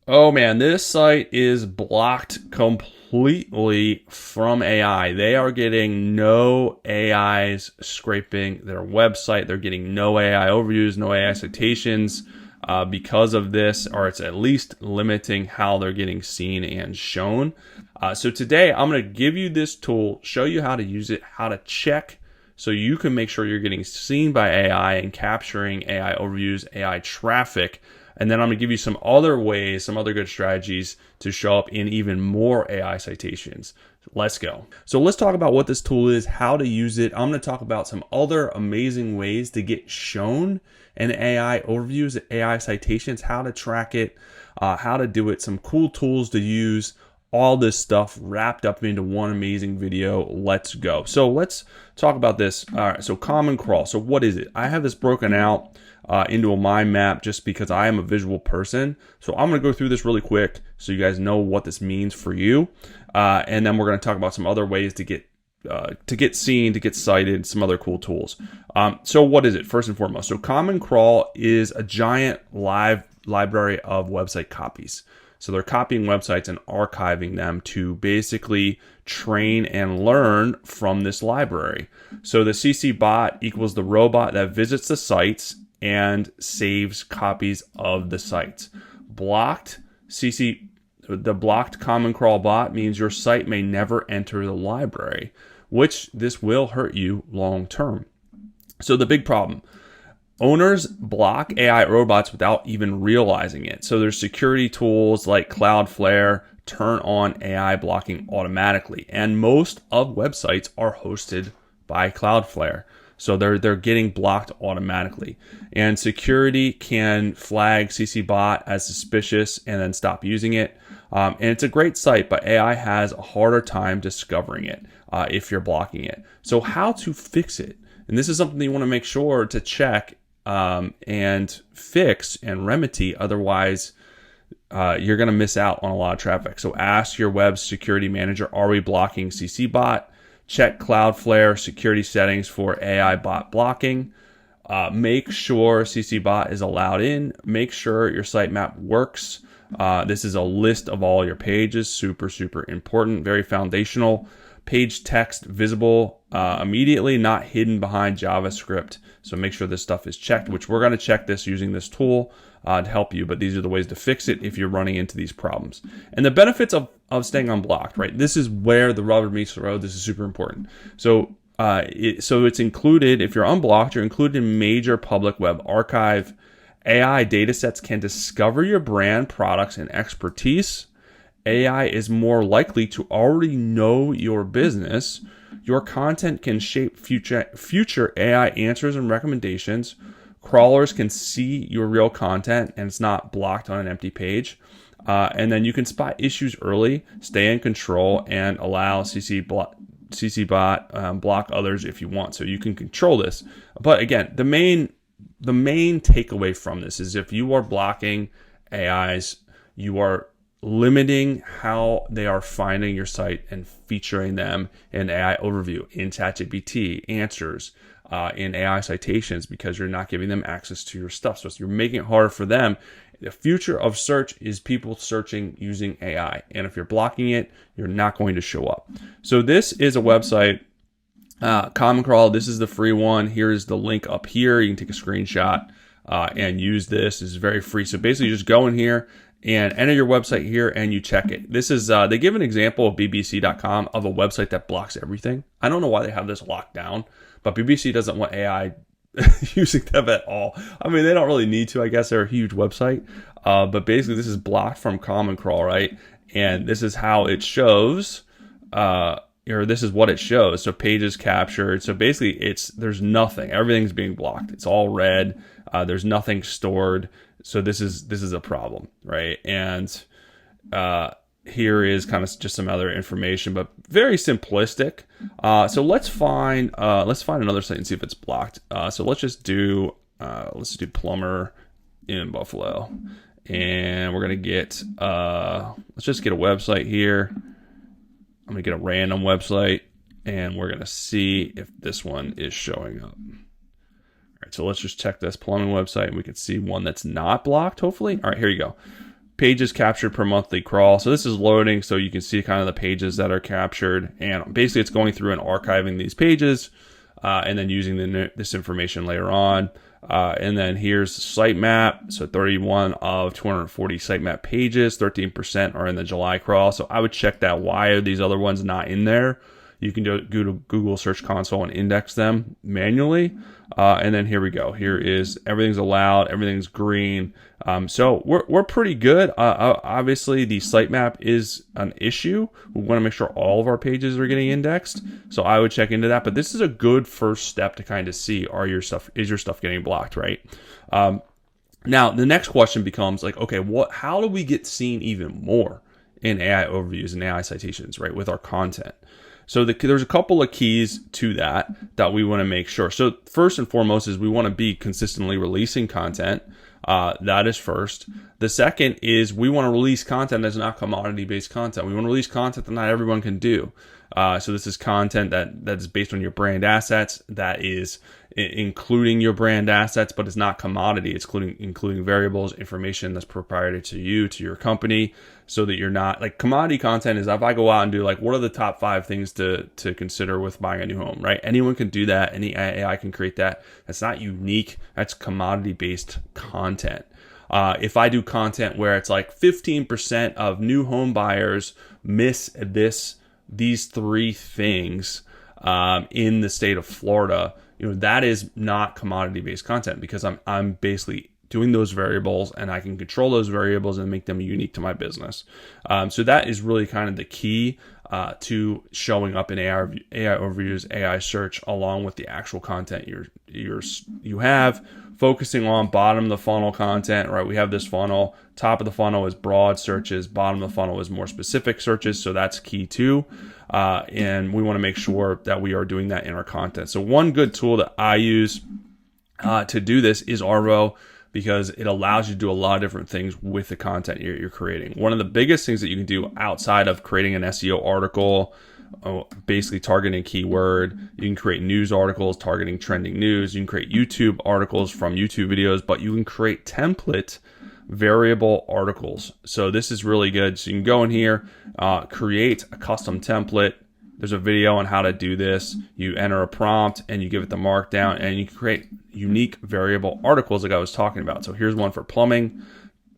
Oh man, this site is blocked completely from AI. They are getting no AIs scraping their website. They're getting no AI overviews, no AI citations because of this, or it's at least limiting how they're getting seen and shown. So today I'm going to give you this tool, show you how to use it, how to check so you can make sure you're getting seen by AI and capturing AI overviews, AI traffic. And then I'm going to give you some other ways, some other good strategies to show up in even more AI citations. Let's go. So let's talk about what this tool is, how to use it. I'm going to talk about some other amazing ways to get shown in AI overviews, AI citations, how to track it, how to do it, some cool tools to use, all this stuff wrapped up into one amazing video. Let's go. So let's talk about this. All right, so common crawl. So what is it? I have this broken out into a mind map just because I am a visual person. So I'm going to go through this really quick so you guys know what this means for you. And then we're going to talk about some other ways to get seen, to get cited, some other cool tools. So what is it? First and foremost, so common crawl is a giant library of website copies. So they're copying websites and archiving them to basically train and learn from this library. So the CCbot equals the robot that visits the sites and saves copies of the sites. The blocked common crawl bot means your site may never enter the library, which this will hurt you long term. So the big problem, owners block AI robots without even realizing it. So there's security tools like Cloudflare turn on AI blocking automatically. And most of websites are hosted by Cloudflare. So they're getting blocked automatically. And security can flag CCbot as suspicious and then stop using it. And it's a great site, but AI has a harder time discovering it if you're blocking it. So how to fix it? And this is something you want to make sure to check and fix and remedy. Otherwise, you're going to miss out on a lot of traffic. So ask your web security manager, are we blocking CCbot? Check Cloudflare security settings for AI bot blocking. Make sure CCbot is allowed in. Make sure your sitemap works. This is a list of all your pages. Super, super important. Very foundational. Page text visible immediately, not hidden behind JavaScript. So make sure this stuff is checked, which we're going to check this using this tool to help you. But these are the ways to fix it if you're running into these problems. And the benefits of staying unblocked, right? This is where the rubber meets the road. This is super important. So it's included, if you're unblocked, you're included in major public web archive. AI datasets can discover your brand, products, and expertise. AI is more likely to already know your business. Your content can shape future AI answers and recommendations. Crawlers can see your real content and it's not blocked on an empty page. And then you can spot issues early, stay in control, and allow CCbot block others if you want. So you can control this. But again, the main takeaway from this is if you are blocking AIs, you are limiting how they are finding your site and featuring them in AI overview, in ChatGPT answers, in AI citations, because you're not giving them access to your stuff. So you're making it harder for them. The future of search is people searching using AI. And if you're blocking it, you're not going to show up. So this is a website, Common Crawl. This is the free one. Here is the link up here. You can take a screenshot and use this. It's very free. So basically just go in here and enter your website here and you check it. This is, they give an example of bbc.com of a website that blocks everything. I don't know why they have this locked down, but BBC doesn't want AI using them at all. I mean, they don't really need to. I guess they're a huge website. But basically this is blocked from Common Crawl, right? And this is how it shows, or this is what it shows. So pages captured. So basically there's nothing. Everything's being blocked. It's all red. There's nothing stored. So this is a problem, right? And here is kind of just some other information, but very simplistic. So let's find another site and see if it's blocked. So let's do plumber in Buffalo, and we're gonna get let's just get a website here. I'm gonna get a random website, and we're gonna see if this one is showing up. All right, so let's just check this plumbing website, and we can see one that's not blocked, hopefully. All right, here you go. pages captured per monthly crawl. So this is loading, so you can see kind of the pages that are captured, and basically it's going through and archiving these pages, and then using this information later on. And then here's the sitemap. So 31 of 240 sitemap pages, 13% are in the July crawl. So I would check that. Why are these other ones not in there? You can go to Google Search Console and index them manually. And then here we go. Here is everything's allowed. Everything's green. So we're pretty good. Obviously, the sitemap is an issue. We want to make sure all of our pages are getting indexed. So I would check into that. But this is a good first step to kind of see, is your stuff getting blocked, right? Now, the next question becomes like, okay, how do we get seen even more in AI overviews and AI citations, right, with our content? So there's a couple of keys to that we want to make sure. So first and foremost is we want to be consistently releasing content. That is first. The second is we want to release content that's not commodity-based content. We want to release content that not everyone can do. So this is content that's based on your brand assets, that is including your brand assets, but it's not commodity. It's including variables, information that's proprietary to you, to your company, so that you're not like commodity content is if I go out and do like, what are the top 5 things to consider with buying a new home, right? Anyone can do that. Any AI can create that. That's not unique. That's commodity-based content. If I do content where it's like 15% of new home buyers miss these 3 things in the state of Florida, that is not commodity-based content, because I'm basically doing those variables, and I can control those variables and make them unique to my business. So that is really kind of the key to showing up in AI overviews, AI search, along with the actual content you have. Focusing on bottom of the funnel content, right? We have this funnel. Top of the funnel is broad searches. Bottom of the funnel is more specific searches. So that's key too. And we want to make sure that we are doing that in our content. So one good tool that I use to do this is Arvo, because it allows you to do a lot of different things with the content you're creating. One of the biggest things that you can do outside of creating an SEO article, basically targeting a keyword, you can create news articles targeting trending news, you can create YouTube articles from YouTube videos, but you can create template variable articles. So this is really good. So you can go in here, create a custom template. There's a video on how to do this. You enter a prompt and you give it the markdown, and you can create unique variable articles like I was talking about. So here's one for plumbing.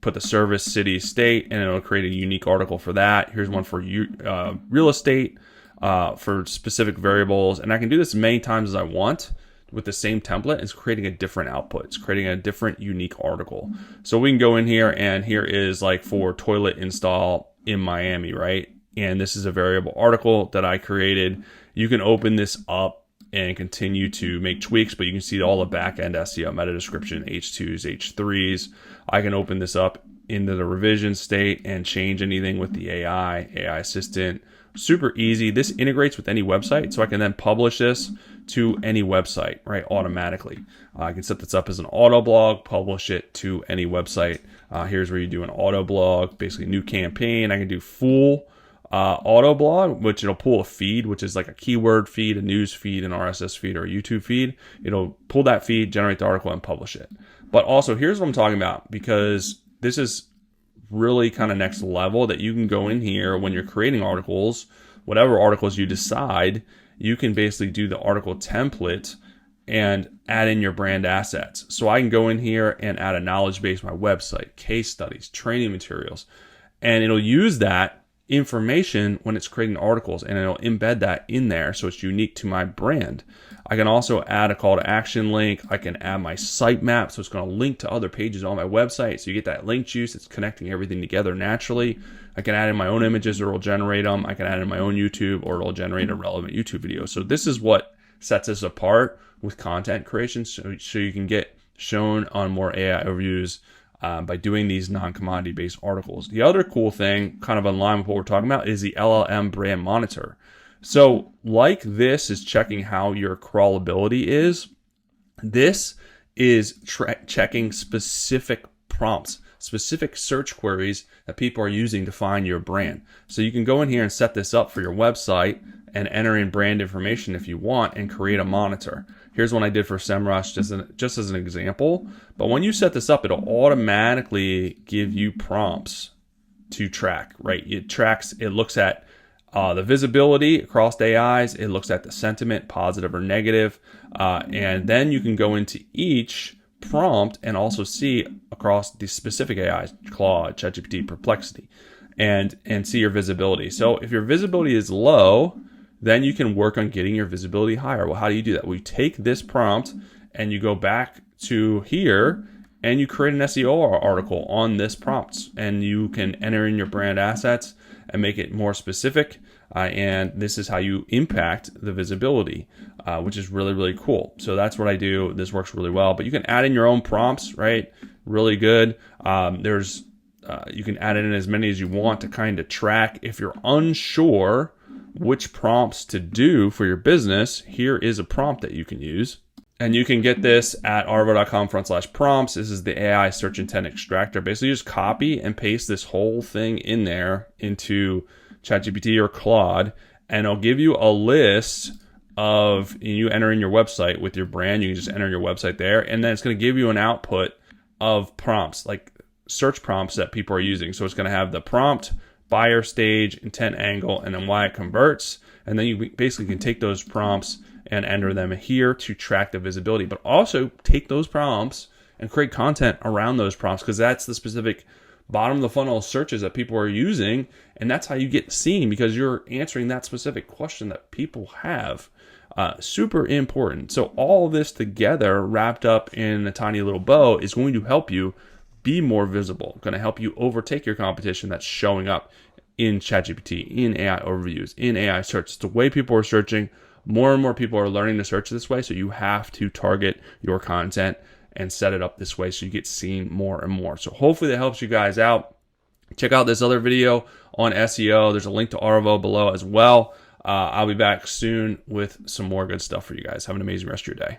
Put the service, city, state, and it'll create a unique article for that. Here's one for real estate, for specific variables. And I can do this as many times as I want with the same template. It's creating a different output. It's creating a different unique article. So we can go in here, and here is like for toilet install in Miami, right? And this is a variable article that I created. You can open this up and continue to make tweaks, but you can see all the back-end SEO, meta description, H2s, H3s. I can open this up into the revision state and change anything with the AI assistant. Super easy. This integrates with any website, so I can then publish this to any website, right, automatically. I can set this up as an auto blog, publish it to any website. Here's where you do an auto blog, basically new campaign. I can do full auto blog, which it'll pull a feed, which is like a keyword feed, a news feed, an RSS feed, or a YouTube feed. It'll pull that feed, generate the article, and publish it. But also, here's what I'm talking about, because this is really kind of next level, that you can go in here when you're creating articles, whatever articles you decide, you can basically do the article template and add in your brand assets. So I can go in here and add a knowledge base, my website, case studies, training materials, and it'll use that information when it's creating articles, and it'll embed that in there so it's unique to my brand. I can also add a call to action link. I can add my sitemap, so it's going to link to other pages on my website, so you get that link juice. It's connecting everything together naturally. I can add in my own images, or it'll generate them. I can add in my own YouTube, or it'll generate a relevant YouTube video. So this is what sets us apart with content creation, so you can get shown on more AI overviews by doing these non-commodity based articles. The other cool thing, kind of in line with what we're talking about, is the LLM brand monitor. So like this is checking how your crawlability is. This is checking specific prompts. specific search queries that people are using to find your brand. So you can go in here and set this up for your website and enter in brand information if you want and create a monitor. Here's one I did for SEMrush just as an example. But when you set this up, it'll automatically give you prompts to track, right? It looks at the visibility across AIs. It looks at the sentiment, positive or negative. And then you can go into each prompt and also see across the specific AIs, Claude, ChatGPT, Perplexity, and see your visibility. So if your visibility is low, then you can work on getting your visibility higher. Well, how do you do that? We take this prompt and you go back to here and you create an SEO article on this prompt, and you can enter in your brand assets and make it more specific. And this is how you impact the visibility, which is really, really cool. So that's what I do. This works really well, but you can add in your own prompts, right? Really good. You can add in as many as you want to kind of track. If you're unsure which prompts to do for your business, here is a prompt that you can use. And you can get this at arvo.com/prompts. This is the AI search intent extractor. Basically, just copy and paste this whole thing in there into ChatGPT or Claude, and it'll give you a list of, you enter in your website with your brand. You can just enter your website there, and then it's going to give you an output of prompts, like search prompts that people are using. So it's going to have the prompt, buyer stage, intent angle, and then why it converts. And then you basically can take those prompts and enter them here to track the visibility, but also take those prompts and create content around those prompts, because that's the specific bottom of the funnel searches that people are using. And that's how you get seen, because you're answering that specific question that people have. Super important. So all of this together wrapped up in a tiny little bow is going to help you be more visible, going to help you overtake your competition that's showing up in ChatGPT, in AI overviews, in AI search. It's the way people are searching. More and more people are learning to search this way, so you have to target your content and set it up this way so you get seen more and more. So hopefully that helps you guys out. Check out this other video on SEO. There's a link to Arvo below as well. I'll be back soon with some more good stuff for you guys. Have an amazing rest of your day.